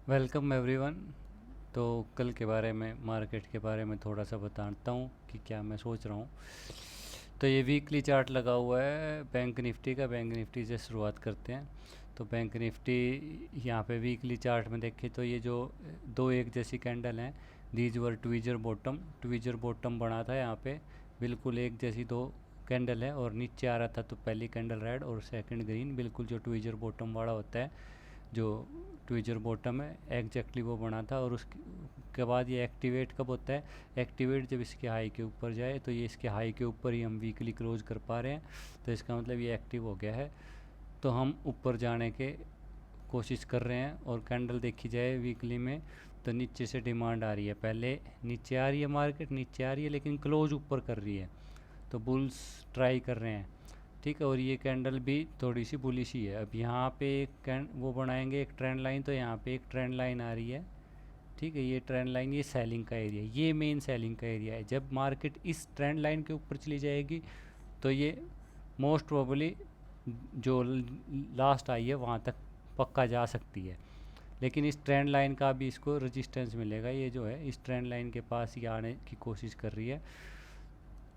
Welcome everyone. तो कल के बारे में, मार्केट के बारे में थोड़ा सा बताता हूँ कि क्या मैं सोच रहा हूँ। तो ये वीकली चार्ट लगा हुआ है बैंक निफ्टी का। बैंक निफ्टी से शुरुआत करते हैं। तो बैंक निफ्टी यहाँ पे वीकली चार्ट में देखें तो ये जो दो एक जैसी कैंडल हैं, दीज वर ट्वीजर बॉटम बना था यहाँ पे। बिल्कुल एक जैसी दो कैंडल है और नीचे आ रहा था। तो पहली कैंडल रेड और सेकंड ग्रीन, बिल्कुल जो ट्वीजर बॉटम वाला होता है, जो ट्विचर बॉटम है, एग्जैक्टली वो बना था। और उसके बाद ये एक्टिवेट कब होता है? एक्टिवेट जब इसके हाई के ऊपर जाए। तो ये इसके हाई के ऊपर ही हम वीकली क्लोज कर पा रहे हैं, तो इसका मतलब ये एक्टिव हो गया है। तो हम ऊपर जाने के कोशिश कर रहे हैं। और कैंडल देखी जाए वीकली में तो नीचे से डिमांड आ रही है। पहले नीचे आ रही है, मार्केट नीचे आ रही है, लेकिन क्लोज ऊपर कर रही है। तो बुल्स ट्राई कर रहे हैं, ठीक है। और ये कैंडल भी थोड़ी सी बुलिश ही है। अब यहाँ पे एक वो बनाएंगे एक ट्रेंड लाइन। तो यहाँ पे एक ट्रेंड लाइन आ रही है, ठीक है। ये ट्रेंड लाइन, ये सेलिंग का एरिया, ये मेन सेलिंग का एरिया है। जब मार्केट इस ट्रेंड लाइन के ऊपर चली जाएगी तो ये मोस्ट प्रोबेबली जो लास्ट आई है वहाँ तक पक्का जा सकती है। लेकिन इस ट्रेंड लाइन का भी इसको रेजिस्टेंस मिलेगा। ये जो है इस ट्रेंड लाइन के पास ही आने की कोशिश कर रही है,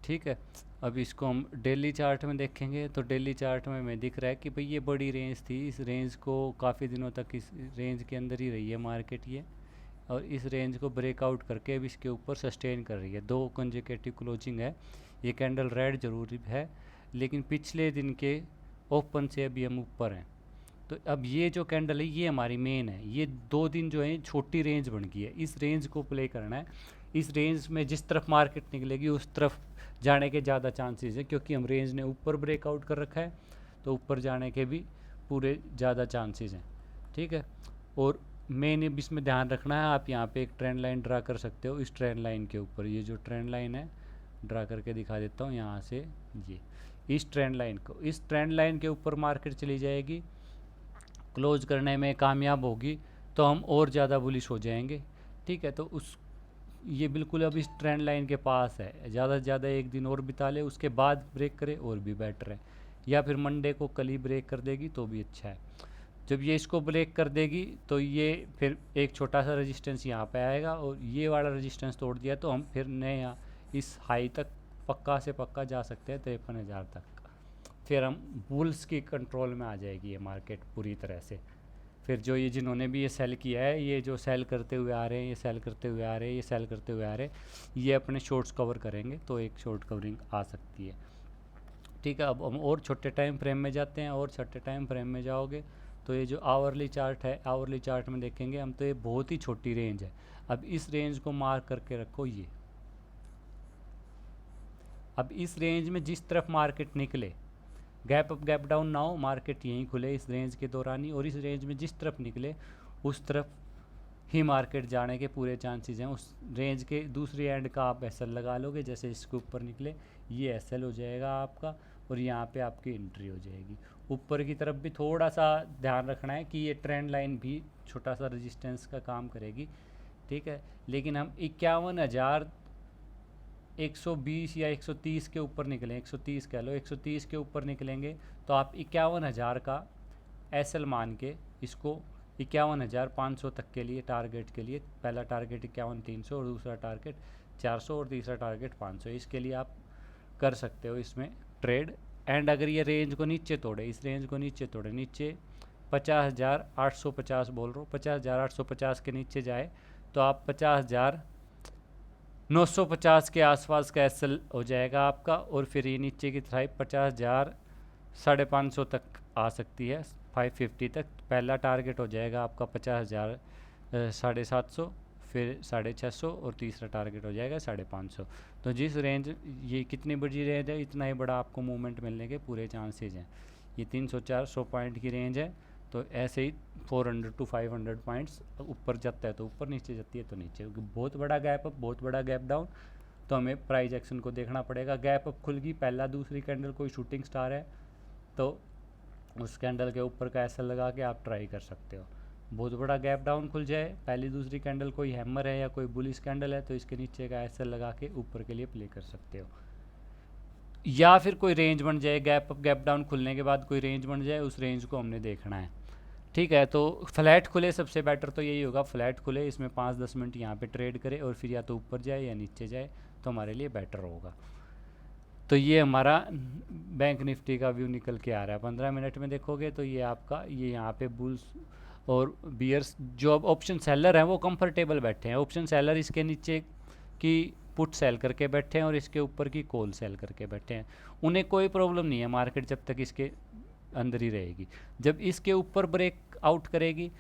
ठीक है। अब इसको हम डेली चार्ट में देखेंगे तो डेली चार्ट में हमें दिख रहा है कि भाई ये बड़ी रेंज थी। इस रेंज को काफ़ी दिनों तक इस रेंज के अंदर ही रही है मार्केट ये। और इस रेंज को ब्रेकआउट करके अब इसके ऊपर सस्टेन कर रही है। दो कंसेक्यूटिव क्लोजिंग है। ये कैंडल रेड जरूर है, लेकिन पिछले दिन के ओपन से अभी हम ऊपर हैं। तो अब ये जो कैंडल है ये हमारी मेन है। ये 2 दिन जो है छोटी रेंज बन गई है। इस रेंज को प्ले करना है। इस रेंज में जिस तरफ मार्केट निकलेगी उस तरफ जाने के ज़्यादा चांसेस हैं, क्योंकि हम रेंज ने ऊपर ब्रेकआउट कर रखा है। तो ऊपर जाने के भी पूरे ज़्यादा चांसेस हैं, ठीक है। और मेन इसमें ध्यान रखना है, आप यहाँ पे एक ट्रेंड लाइन ड्रा कर सकते हो। इस ट्रेंड लाइन के ऊपर ये जो ट्रेंड लाइन है, ड्रा करके दिखा देता हूँ यहाँ से। ये इस ट्रेंड लाइन को, इस ट्रेंड लाइन के ऊपर मार्केट चली जाएगी, क्लोज करने में कामयाब होगी, तो हम और ज़्यादा बुलिश हो जाएंगे, ठीक है। तो उस ये बिल्कुल अब इस ट्रेंड लाइन के पास है। ज़्यादा से ज़्यादा एक दिन और बिता ले, उसके बाद ब्रेक करे और भी बेटर है। या फिर मंडे को कल ही ब्रेक कर देगी तो भी अच्छा है। जब ये इसको ब्रेक कर देगी तो ये फिर एक छोटा सा रेजिस्टेंस यहाँ पे आएगा, और ये वाला रेजिस्टेंस तोड़ दिया तो हम फिर नए यहाँ इस हाई तक पक्का से पक्का जा सकते हैं, 53,000 तक। फिर हम बुल्स की कंट्रोल में आ जाएगी ये मार्केट पूरी तरह से। फिर जो ये जिन्होंने भी ये सेल किया है, ये जो सेल करते हुए आ रहे हैं, ये सेल करते हुए आ रहे हैं, ये सेल करते हुए आ रहे हैं, ये अपने शॉर्ट्स कवर करेंगे तो एक शॉर्ट कवरिंग आ सकती है, ठीक है। अब हम और छोटे टाइम फ्रेम में जाते हैं। और छोटे टाइम फ्रेम में जाओगे तो ये जो आवरली चार्ट है, आवरली चार्ट में देखेंगे हम तो ये बहुत ही छोटी रेंज है। अब इस रेंज को मार्क करके रखो। ये अब इस रेंज में जिस तरफ मार्केट निकले, गैप अप गैप डाउन ना हो, मार्केट यहीं खुले इस रेंज के दौरान ही, और इस रेंज में जिस तरफ निकले उस तरफ ही मार्केट जाने के पूरे चांसेस हैं। उस रेंज के दूसरी एंड का आप एसएल लगा लोगे। जैसे इसके ऊपर निकले ये एसएल हो जाएगा आपका, और यहाँ पे आपकी एंट्री हो जाएगी। ऊपर की तरफ भी थोड़ा सा ध्यान रखना है कि ये ट्रेंड लाइन भी छोटा सा रेजिस्टेंस का काम करेगी, ठीक है। लेकिन हम 51,120 या 130 के ऊपर निकलें, 130 कह लो, 130 के ऊपर निकलेंगे तो आप 51,000 का एसएल मान के इसको 51,500 तक के लिए टारगेट के लिए, पहला टारगेट 51,300 और दूसरा टारगेट 400 और तीसरा टारगेट 500, इसके लिए आप कर सकते हो इसमें ट्रेड। एंड अगर ये रेंज को नीचे तोड़े, इस रेंज को नीचे तोड़े, नीचे 50,850 बोल रहा हूँ, 50,850 के नीचे जाए तो आप 50,950 के आसपास का एसएल हो जाएगा आपका। और फिर ये नीचे की तरफ 50,500 तक आ सकती है, 550 तक। पहला टारगेट हो जाएगा आपका 50,750, फिर 650 और तीसरा टारगेट हो जाएगा 550। तो जिस रेंज, ये कितनी बड़ी रेंज है, इतना ही बड़ा आपको मूवमेंट मिलने के पूरे चांसेज हैं। ये 300-400 पॉइंट की रेंज है। तो ऐसे ही 400 to 500 पॉइंट्स ऊपर जाता है तो ऊपर, नीचे जाती है तो नीचे। बहुत बड़ा गैप अप, बहुत बड़ा गैप डाउन, तो हमें प्राइस एक्शन को देखना पड़ेगा। गैप अप खुल गई, पहला दूसरी कैंडल कोई शूटिंग स्टार है तो उस कैंडल के ऊपर का एसएल लगा के आप ट्राई कर सकते हो। बहुत बड़ा गैप डाउन खुल जाए, पहली दूसरी कैंडल कोई हैमर है या कोई बुलिश कैंडल है, तो इसके नीचे का एसएल लगा के ऊपर के लिए प्ले कर सकते हो। या फिर कोई रेंज बन जाए, गैप अप गैप डाउन खुलने के बाद कोई रेंज बन जाए, उस रेंज को हमने देखना है। ठीक है, तो फ्लैट खुले सबसे बेटर तो यही होगा, फ्लैट खुले, इसमें 5-10 मिनट यहाँ पे ट्रेड करे और फिर या तो ऊपर जाए या नीचे जाए, तो हमारे लिए बेटर होगा। तो ये हमारा बैंक निफ्टी का व्यू निकल के आ रहा है। 15 मिनट में देखोगे तो ये आपका ये यहाँ पे बुल्स और बियर्स, जो अब ऑप्शन सेलर हैं वो कंफर्टेबल बैठे हैं। ऑप्शन सेलर इसके नीचे की पुट सेल करके बैठे हैं और इसके ऊपर की कॉल सेल करके बैठे हैं। उन्हें कोई प्रॉब्लम नहीं है, मार्केट जब तक इसके अंदर ही रहेगी। जब इसके ऊपर ब्रेक आउट करेगी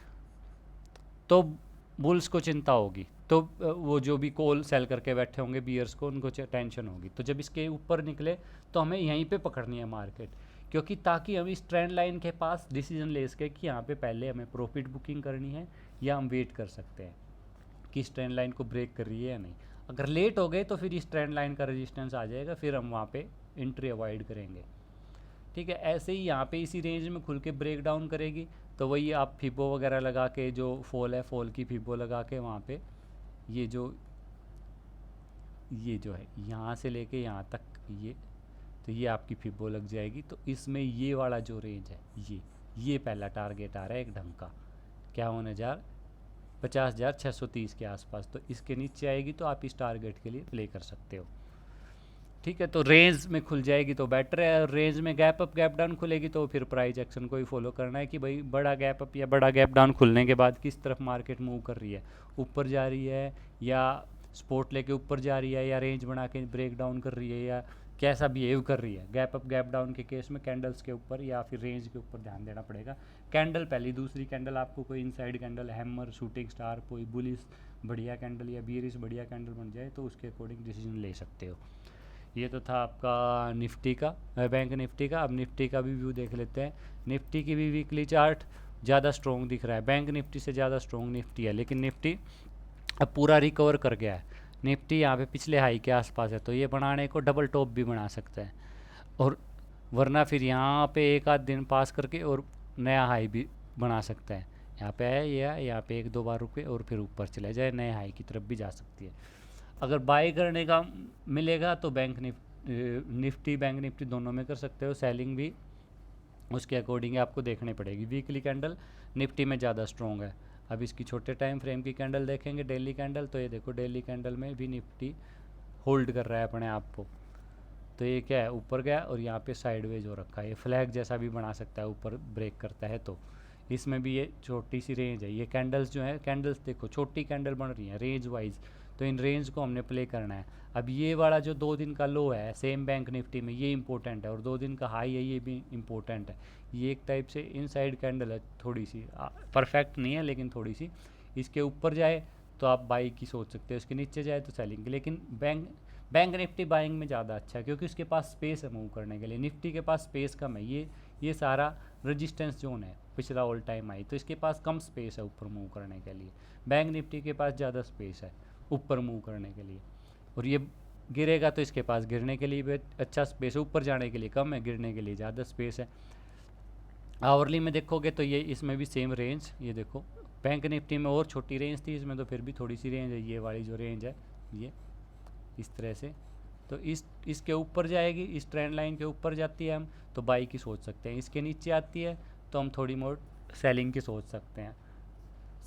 तो बुल्स को चिंता होगी, तो वो जो भी कॉल सेल करके बैठे होंगे बियर्स को, उनको टेंशन होगी। तो जब इसके ऊपर निकले तो हमें यहीं पे पकड़नी है मार्केट, क्योंकि ताकि हम इस ट्रेंड लाइन के पास डिसीजन ले सके कि यहाँ पे पहले हमें प्रॉफिट बुकिंग करनी है या हम वेट कर सकते हैं कि इस ट्रेंड लाइन को ब्रेक कर रही है या नहीं। अगर लेट हो गए तो फिर इस ट्रेंड लाइन का रेजिस्टेंस आ जाएगा, फिर हम वहाँ पे एंट्री अवॉइड करेंगे। ठीक है, ऐसे ही यहाँ पे इसी रेंज में खुल के ब्रेक डाउन करेगी तो वही आप फिबो वगैरह लगा के, जो फॉल है फॉल की फिबो लगा के वहाँ पे ये जो है यहाँ से लेके यहाँ तक ये, तो ये आपकी फिबो लग जाएगी। तो इसमें ये वाला जो रेंज है ये पहला टारगेट आ रहा है एक ढंग का, 50,630 के आसपास। तो इसके नीचे आएगी तो आप इस टारगेट के लिए प्ले कर सकते हो। ठीक है, तो रेंज में खुल जाएगी तो बेटर है, और रेंज में गैप अप गैप डाउन खुलेगी तो फिर प्राइस एक्शन को ही फॉलो करना है कि भाई बड़ा गैप अप या बड़ा गैप डाउन खुलने के बाद किस तरफ मार्केट मूव कर रही है, ऊपर जा रही है या स्पोर्ट लेके ऊपर जा रही है या रेंज बना के ब्रेक डाउन कर रही है या कैसा बिहेव कर रही है। गैप अप गैप डाउन के केस में कैंडल्स के ऊपर या फिर रेंज के ऊपर ध्यान देना पड़ेगा। कैंडल पहली, दूसरी कैंडल आपको कोई inside candle, hammer, shooting star, कोई बुलिस बढ़िया कैंडल या बियरिश बढ़िया कैंडल बन जाए तो उसके अकॉर्डिंग डिसीजन ले सकते हो। ये तो था आपका निफ्टी का, बैंक निफ्टी का। अब निफ्टी का भी व्यू देख लेते हैं। निफ्टी की भी वीकली चार्ट ज़्यादा स्ट्रॉन्ग दिख रहा है, बैंक निफ्टी से ज़्यादा स्ट्रॉन्ग निफ्टी है, लेकिन निफ्टी अब पूरा रिकवर कर गया है। निफ्टी यहाँ पे पिछले हाई के आसपास है, तो ये बनाने को डबल टॉप भी बना सकता है, और वरना फिर यहाँ पे एक आध दिन पास करके और नया हाई भी बना सकता है। यहाँ पे है ये, यहाँ पे 1-2 बार रुके और फिर ऊपर चले जाए, नए हाई की तरफ भी जा सकती है। अगर बाई करने का मिलेगा तो बैंक निफ्टी बैंक निफ्टी दोनों में कर सकते हो, सेलिंग भी उसके अकॉर्डिंग आपको देखनी पड़ेगी। वीकली कैंडल निफ्टी में ज़्यादा स्ट्रॉन्ग है। अब इसकी छोटे टाइम फ्रेम की कैंडल देखेंगे, डेली कैंडल, तो ये देखो डेली कैंडल में भी निफ्टी होल्ड कर रहा है अपने आप को। तो ये क्या है, ऊपर गया और यहाँ पे साइडवेज हो रखा है, ये फ्लैग जैसा भी बना सकता है ऊपर ब्रेक करता है। तो इसमें भी ये छोटी सी रेंज है, ये कैंडल्स जो है, कैंडल्स देखो छोटी कैंडल बन रही हैं रेंज वाइज, तो इन रेंज को हमने प्ले करना है। अब ये वाला जो 2 दिन का लो है सेम बैंक निफ्टी में, ये इंपॉर्टेंट है, और 2 दिन का हाई है ये भी इंपॉर्टेंट है। ये एक टाइप से इनसाइड कैंडल है, थोड़ी सी परफेक्ट नहीं है लेकिन थोड़ी सी। इसके ऊपर जाए तो आप बाई की सोच सकते हो, इसके नीचे जाए तो सेलिंग की। लेकिन बैंक निफ्टी बाइंग में ज़्यादा अच्छा है क्योंकि उसके पास स्पेस है मूव करने के लिए, निफ्टी के पास स्पेस कम है। ये सारा रजिस्टेंस जोन है, पिछला ऑल टाइम हाई, तो इसके पास कम स्पेस है ऊपर मूव करने के लिए। बैंक निफ्टी के पास ज़्यादा स्पेस है ऊपर मूव करने के लिए, और ये गिरेगा तो इसके पास गिरने के लिए भी अच्छा स्पेस है, ऊपर जाने के लिए कम है, गिरने के लिए ज़्यादा स्पेस है। आवरली में देखोगे तो ये इसमें भी सेम रेंज, ये देखो बैंक निफ्टी में और छोटी रेंज थी, इसमें तो फिर भी थोड़ी सी रेंज है। ये वाली जो रेंज है ये इस तरह से, तो इसके ऊपर जाएगी, इस ट्रेंड लाइन के ऊपर जाती है हम तो बाई की सोच सकते हैं, इसके नीचे आती है तो हम थोड़ी मोर सेलिंग की सोच सकते हैं।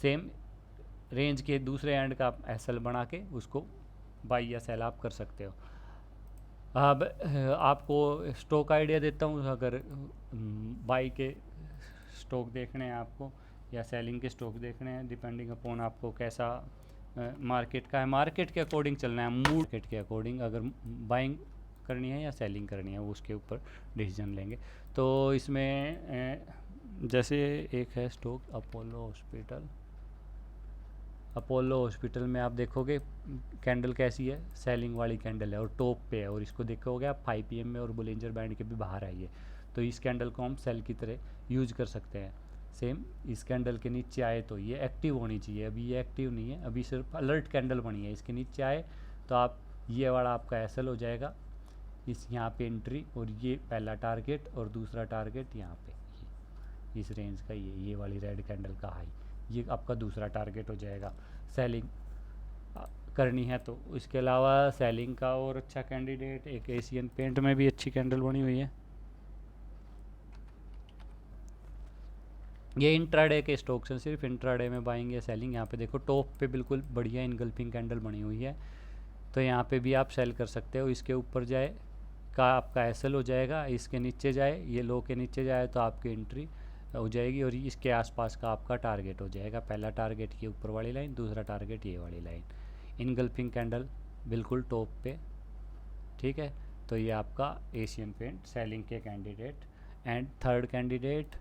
सेम रेंज के दूसरे एंड का आप एसएल बना के उसको बाई या सेल आप कर सकते हो। अब आपको स्टॉक आइडिया देता हूँ। अगर बाई के स्टॉक देखने हैं आपको या सेलिंग के स्टॉक देखने हैं, डिपेंडिंग अपॉन आपको कैसा मार्केट का है, मार्केट के अकॉर्डिंग चलना है, मूड मार्केट के अकॉर्डिंग अगर बाइंग करनी है या सेलिंग करनी है वो उसके ऊपर डिसीजन लेंगे। तो इसमें जैसे एक है स्टॉक अपोलो हॉस्पिटल में आप देखोगे कैंडल कैसी है, सेलिंग वाली कैंडल है और टॉप पे है, और इसको देखोगे आप 5 PM में और बोलिंजर बैंड के भी बाहर है ये, तो इस कैंडल को हम सेल की तरह यूज कर सकते हैं। सेम इस कैंडल के नीचे आए तो ये एक्टिव होनी चाहिए, अभी ये एक्टिव नहीं है, अभी सिर्फ अलर्ट कैंडल बनी है। इसके नीचे आए तो आप ये वाला आपका एसएल हो जाएगा, इस यहाँ पे एंट्री, और ये पहला टारगेट और दूसरा टारगेट यहाँ पे इस रेंज का, ये वाली रेड कैंडल का हाई, ये आपका दूसरा टारगेट हो जाएगा सेलिंग करनी है तो। इसके अलावा सेलिंग का और अच्छा कैंडिडेट एक एशियन पेंट में भी अच्छी कैंडल बनी हुई है, ये इंट्राडे के स्टॉक्स हैं, सिर्फ इंट्राडे में बाइंग या सेलिंग। यहाँ पे देखो टॉप पे बिल्कुल बढ़िया इनगल्फिंग कैंडल बनी हुई है, तो यहाँ पे भी आप सेल कर सकते हो। इसके ऊपर जाए का आपका एसएल हो जाएगा, इसके नीचे जाए, ये लो के नीचे जाए तो आपकी एंट्री हो जाएगी, और इसके आसपास का आपका टारगेट हो जाएगा। पहला टारगेट ये ऊपर वाली लाइन, दूसरा टारगेट ये वाली लाइन, इनगल्फिंग कैंडल बिल्कुल टॉप पे, ठीक है। तो ये आपका एशियन पेंट सेलिंग के कैंडिडेट। एंड थर्ड कैंडिडेट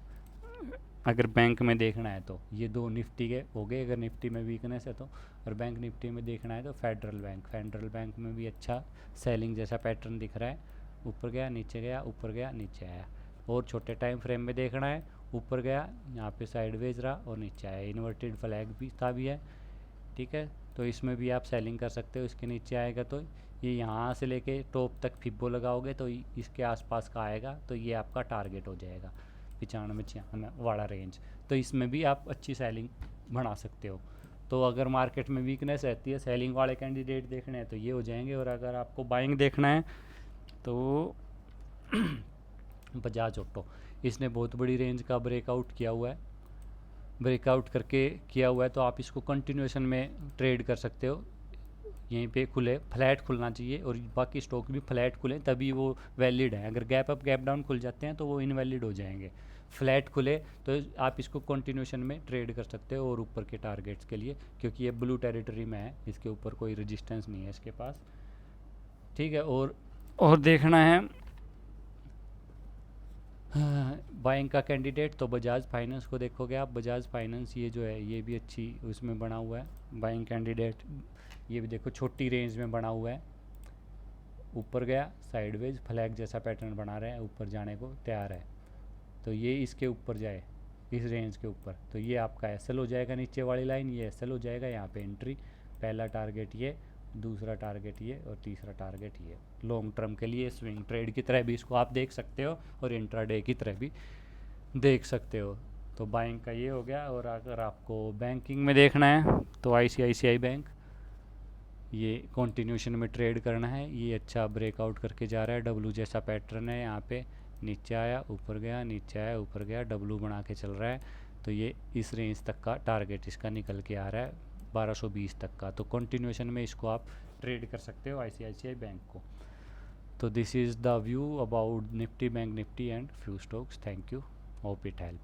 अगर बैंक में देखना है तो ये दो निफ्टी के हो गए, अगर निफ्टी में वीकनेस है तो। और बैंक निफ्टी में देखना है तो फेडरल बैंक, फेडरल बैंक में भी अच्छा सेलिंग जैसा पैटर्न दिख रहा है, ऊपर गया नीचे गया, ऊपर गया नीचे आया। और छोटे टाइम फ्रेम में देखना है, ऊपर गया यहाँ पे साइडवेज रहा और नीचे आया, इन्वर्टेड फ्लैग भी था भी है, ठीक है। तो इसमें भी आप सेलिंग कर सकते हो। इसके नीचे आएगा तो ये यहाँ से लेके टॉप तक फिब्बो लगाओगे तो इसके आसपास का आएगा, तो ये आपका टारगेट हो जाएगा 95-96 वाला रेंज। तो इसमें भी आप अच्छी सेलिंग बना सकते हो। तो अगर मार्केट में वीकनेस रहती है, सेलिंग वाले कैंडिडेट देखने हैं तो ये हो जाएंगे, और अगर आपको बाइंग देखना है तो बजाज ऑटो, इसने बहुत बड़ी रेंज का ब्रेकआउट किया हुआ है, ब्रेकआउट करके किया हुआ है, तो आप इसको कंटिन्यूएशन में ट्रेड कर सकते हो। यहीं पे खुले, फ्लैट खुलना चाहिए, और बाकी स्टॉक भी फ्लैट खुले तभी वो वैलिड है। अगर गैप अप गैप डाउन खुल जाते हैं तो वो इनवैलिड हो जाएंगे। फ्लैट खुले तो आप इसको कंटिन्यूएशन में ट्रेड कर सकते हो, और ऊपर के टारगेट्स के लिए, क्योंकि ये ब्लू टेरिटरी में है, इसके ऊपर कोई रेजिस्टेंस नहीं है इसके पास, ठीक है। और देखना है बाइंग का कैंडिडेट तो बजाज फाइनेंस को देखोगे आप। बजाज फाइनेंस ये जो है ये भी अच्छी उसमें बना हुआ है बाइंग कैंडिडेट। ये भी देखो छोटी रेंज में बना हुआ है, ऊपर गया साइडवेज फ्लैग जैसा पैटर्न बना रहे हैं, ऊपर जाने को तैयार है। तो ये इसके ऊपर जाए, इस रेंज के ऊपर, तो ये आपका एसएल हो जाएगा, नीचे वाली लाइन ये एसएल हो जाएगा। यहाँ पे एंट्री, पहला टारगेट ये, दूसरा टारगेट ये, और तीसरा टारगेट ये। लॉन्ग टर्म के लिए स्विंग ट्रेड की तरह भी इसको आप देख सकते हो, और इंट्राडे की तरह भी देख सकते हो। तो बाइंग का ये हो गया। और अगर आपको बैंकिंग में देखना है तो आईसीआईसीआई बैंक, ये कंटिन्यूशन में ट्रेड करना है। ये अच्छा ब्रेकआउट करके जा रहा है, डब्लू जैसा पैटर्न है, यहाँ पे नीचे आया ऊपर गया, नीचे आया ऊपर गया, डब्लू बना के चल रहा है। तो ये इस रेंज तक का टारगेट इसका निकल के आ रहा है 1220 तक का। तो कंटिन्यूशन में इसको आप ट्रेड कर सकते हो आईसीआईसीआई बैंक को। तो this is the view about Nifty, bank Nifty and few stocks. Thank you, hope it helps.